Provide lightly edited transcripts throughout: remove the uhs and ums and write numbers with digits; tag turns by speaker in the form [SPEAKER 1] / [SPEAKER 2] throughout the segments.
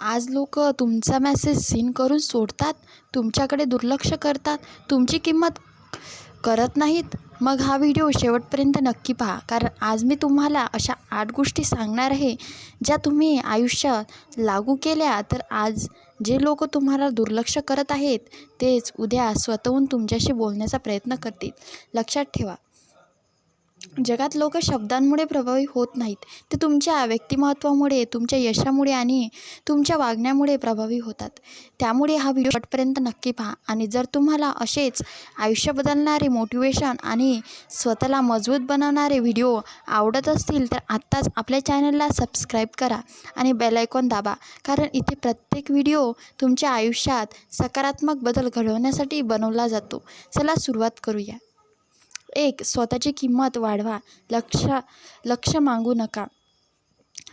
[SPEAKER 1] आज लोक तुमचा मेसेज सीन करून सोडतात, तुमच्याकडे दुर्लक्ष करतात, तुमची किंमत करत नाहीत. मग हा व्हिडिओ शेवटपर्यंत नक्की पहा, कारण आज मी तुम्हाला अशा 8 गोष्टी सांगणार आहे ज्या तुम्ही आयुष्यात लागू केल्या तर आज जे लोक तुम्हाला दुर्लक्ष करत आहेत तेच उद्या स्वतःहून तुमच्याशी बोलण्याचा प्रयत्न करतील. लक्षात ठेवा, जगात लोक शब्दांमुळे प्रभावी होत नाहीत, ते तुमच्या व्यक्तिमत्त्वामुळे, तुमच्या यशामुळे आणि तुमच्या वागण्यामुळे प्रभावी होतात. त्यामुळे हा व्हिडिओ शेवटपर्यंत नक्की पहा. आणि जर तुम्हाला असेच आयुष्य बदलणारे मोटिवेशन आणि स्वतःला मजबूत बनवणारे व्हिडिओ आवडत असतील तर आत्ताच आपल्या चॅनलला सबस्क्राईब करा आणि बेल आयकॉन दाबा, कारण इथे प्रत्येक व्हिडिओ तुमच्या आयुष्यात सकारात्मक बदल घडवण्यासाठी बनवला जातो. चला सुरुवात करूया. 1. स्वतःची किंमत वाढवा. लक्ष मागू नका.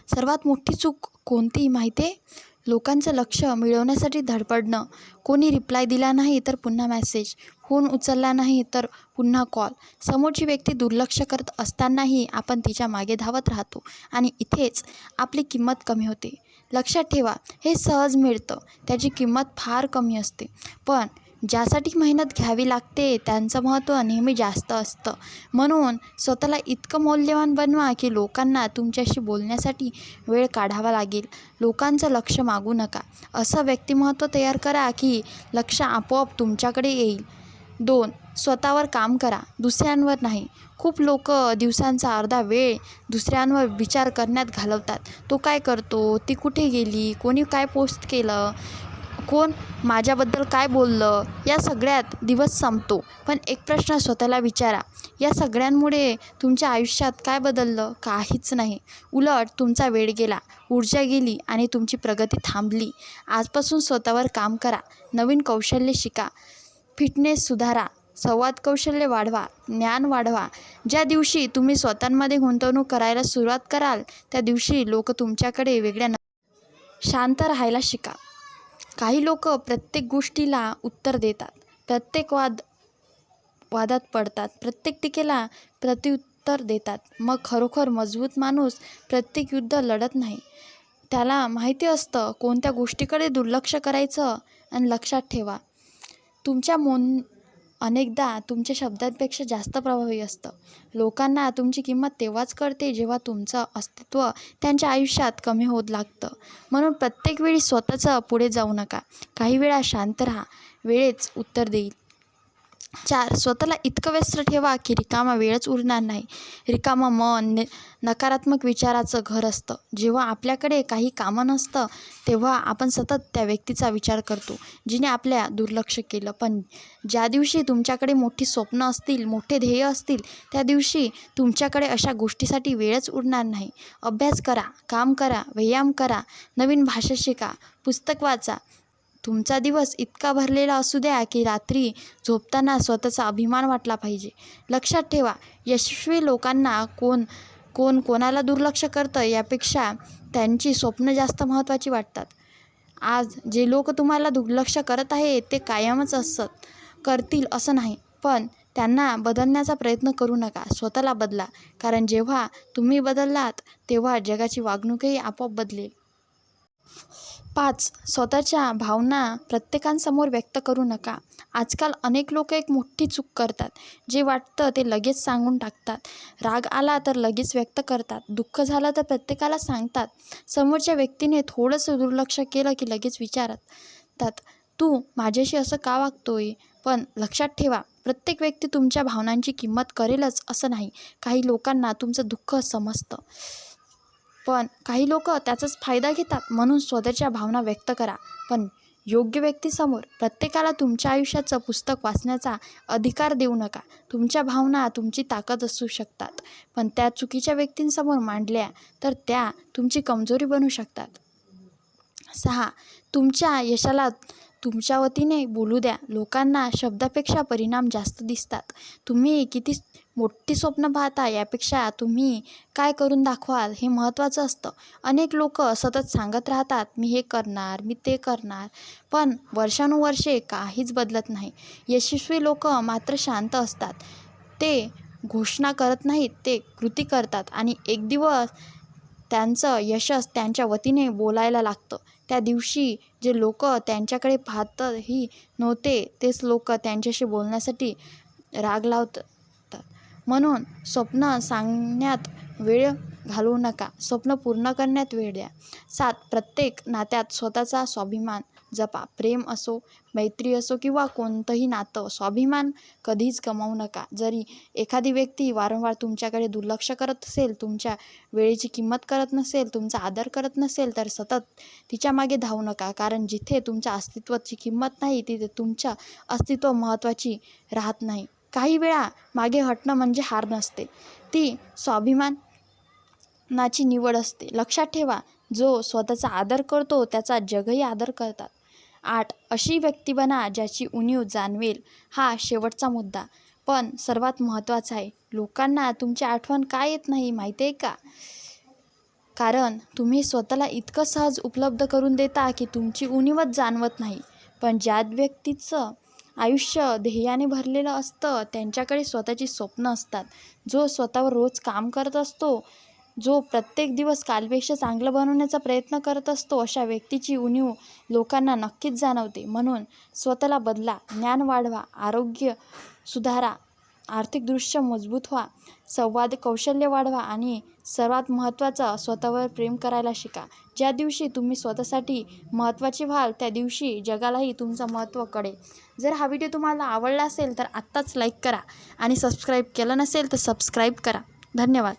[SPEAKER 1] सर्वात मोठी चूक कोणती माहिती आहे? लोकांचं लक्ष मिळवण्यासाठी धडपडणं. कोणी रिप्लाय दिला नाही तर पुन्हा मेसेज, फोन उचलला नाही तर पुन्हा कॉल. समोरची व्यक्ती दुर्लक्ष करत असतानाही आपण तिच्या मागे धावत राहतो आणि इथेच आपली किंमत कमी होते. लक्षात ठेवा, हे सहज मिळतं, त्याची किंमत फार कमी असते, पण ज्यासाठी मेहनत घ्यावी लागते त्यांचं महत्त्व नेहमी जास्त असतं. म्हणून स्वतःला इतकं मौल्यवान बनवा की लोकांना तुमच्याशी बोलण्यासाठी वेळ काढावा लागेल. लोकांचं लक्ष मागू नका. असं व्यक्तिमत्त्व तयार करा की लक्ष आपोआप तुमच्याकडे येईल. 2. स्वतःवर काम करा, दुसऱ्यांवर नाही. खूप लोक दिवसांचा अर्धा वेळ दुसऱ्यांवर विचार करण्यात घालवतात. तो काय करतो, ती कुठे गेली, कोणी काय पोस्ट केलं, कोण माझ्याबद्दल काय बोललं, या सगळ्यात दिवस संपतो. पण एक प्रश्न स्वतःला विचारा, या सगळ्यांमुळे तुमच्या आयुष्यात काय बदललं? काहीच नाही. उलट तुमचा वेळ गेला, ऊर्जा गेली आणि तुमची प्रगती थांबली. आजपासून स्वतःवर काम करा. नवीन कौशल्य शिका, फिटनेस सुधारा, संवाद कौशल्य वाढवा, ज्ञान वाढवा. ज्या दिवशी तुम्ही स्वतःमध्ये गुंतवणूक करायला सुरुवात कराल त्या दिवशी लोक तुमच्याकडे वेगळ्या शांत राहायला शिका. काही लोक प्रत्येक गोष्टीला उत्तर देतात, प्रत्येक वादात पडतात, प्रत्येक टीकेला प्रत्युत्तर देतात. मग खरोखर मजबूत माणूस प्रत्येक युद्ध लढत नाही. त्याला माहिती असतं कोणत्या गोष्टीकडे दुर्लक्ष करायचं. आणि लक्षात ठेवा, तुमच्या अनेकदा तुमच्या शब्दांपेक्षा जास्त प्रभावी असतं. लोकांना तुमची किंमत तेव्हाच कळते जेव्हा तुमचं अस्तित्व त्यांच्या आयुष्यात कमी होत लागतं. म्हणून प्रत्येक वेळी स्वतःचं पुढे जाऊ नका. काही वेळा शांत राहा, वेळेच उत्तर देईल. 4. स्वतःला इतकं व्यस्त ठेवा की रिकामा वेळच उरणार नाही. रिकामं मन नकारात्मक विचाराचं घर असतं. जेव्हा आपल्याकडे काही कामं नसतं तेव्हा आपण सतत त्या व्यक्तीचा विचार करतो जिने आपल्या दुर्लक्ष केलं. पण ज्या दिवशी तुमच्याकडे मोठी स्वप्न असतील, मोठे ध्येय असतील, त्या दिवशी तुमच्याकडे अशा गोष्टीसाठी वेळच उरणार नाही. अभ्यास करा, काम करा, व्यायाम करा, नवीन भाषा शिका, पुस्तक वाचा. तुमचा दिवस इतका भरलेला असू द्या की रात्री झोपताना स्वतःचा अभिमान वाटला पाहिजे. लक्षात ठेवा, यशस्वी लोकांना कोणाला दुर्लक्ष करतं यापेक्षा त्यांची स्वप्न जास्त महत्त्वाची वाटतात. आज जे लोक तुम्हाला दुर्लक्ष करत आहे ते कायमच करतील असं नाही, पण त्यांना बदलण्याचा प्रयत्न करू नका. स्वतःला बदला, कारण जेव्हा तुम्ही बदललात तेव्हा जगाची वागणूकही आपोआप बदलेल. 5. स्वतःच्या भावना प्रत्येकासमोर व्यक्त करू नका. आजकाल अनेक लोक एक मोठी चूक करतात. जे वाटतं ते लगेच सांगून टाकतात. राग आला तर लगेच व्यक्त करतात. दुःख झालं तर प्रत्येकाला सांगतात. समोरच्या व्यक्तीने थोडंसं दुर्लक्ष केलं की लगेच विचारतात, तू माझ्याशी असं का वागतोय? पण लक्षात ठेवा, प्रत्येक व्यक्ती तुमच्या भावनांची किंमत करेलच असं नाही. काही लोकांना तुमचं दुःख समजतं, पण काही लोक त्याचाच फायदा घेतात. म्हणून स्वतःच्या भावना व्यक्त करा, पण योग्य व्यक्तीसमोर. प्रत्येकाला तुमच्या आयुष्याचं पुस्तक वाचण्याचा अधिकार देऊ नका. तुमच्या भावना तुमची ताकद असू शकतात, पण त्या चुकीच्या व्यक्तींसमोर मांडल्या तर त्या तुमची कमजोरी बनू शकतात. 6. तुमच्या यशाला तुमच्या वतीने बोलू द्या. लोकांना शब्दापेक्षा परिणाम जास्त दिसतात. तुम्ही किती मोठी स्वप्न पाहता यापेक्षा तुम्ही काय करून दाखवाल हे महत्त्वाचं असतं. अनेक लोक सतत सांगत राहतात, मी हे करणार, मी ते करणार, पण वर्षानुवर्षे काहीच बदलत नाही. यशस्वी लोक मात्र शांत असतात. ते घोषणा करत नाहीत, ते कृती करतात आणि एक दिवस त्यांचं यशच त्यांच्या वतीने बोलायला लागतं. त्या दिवशी जे लोक त्यांच्याकडे पाहतही नव्हते तेच लोक त्यांच्याशी बोलण्यासाठी राग लावतात. म्हणून स्वप्न सांगण्यात वेळ घालवू नका, स्वप्न पूर्ण करण्यात वेळ द्या. 7. प्रत्येक नात्यात स्वतःचा स्वाभिमान जपा. प्रेम असो, मैत्री असो किंवा कोणतंही नातं, स्वाभिमान कधीच गमावू नका. जरी एखादी व्यक्ती वारंवार तुमच्याकडे दुर्लक्ष करत असेल, तुमच्या वेळेची किंमत करत नसेल, तुमचा आदर करत नसेल, तर सतत तिच्या मागे धावू नका. कारण जिथे तुमच्या अस्तित्वाची किंमत नाही तिथे तुमचं अस्तित्व महत्त्वाची राहत नाही. काही वेळा मागे हटणं म्हणजे हार नसते, ती स्वाभिमानाची निवड असते. लक्षात ठेवा, जो स्वतःचा आदर करतो त्याचा जगही आदर करतात. 8. अशी व्यक्ती बना ज्याची उणीव जाणवेल. हा शेवटचा मुद्दा पण सर्वात महत्त्वाचा आहे. लोकांना तुमची आठवण का येत नाही माहिती आहे का? कारण तुम्ही स्वतःला इतकं सहज उपलब्ध करून देता की तुमची उणीवच जाणवत नाही. पण ज्या व्यक्तीचं आयुष्य ध्येयाने भरलेलं असतं त्यांच्याकडे स्वतःची स्वप्न असतात. जो स्वतःवर रोज काम करत असतो, जो प्रत्येक दिवस कालपेक्षा चांगलं बनवण्याचा प्रयत्न करत असतो, अशा व्यक्तीची उणीव लोकांना नक्कीच जाणवते. म्हणून स्वतःला बदला, ज्ञान वाढवा, आरोग्य सुधारा, आर्थिकदृष्ट्या मजबूत व्हा, संवाद कौशल्य वाढवा आणि सर्वात महत्त्वाचं स्वतःवर प्रेम करायला शिका. ज्या दिवशी तुम्ही स्वतःसाठी महत्त्वाचे व्हाल त्या दिवशी जगालाही तुमचं महत्त्व कळेल. जर हा व्हिडिओ तुम्हाला आवडला असेल तर आत्ताच लाईक करा आणि सबस्क्राईब केलं नसेल तर सबस्क्राईब करा. धन्यवाद.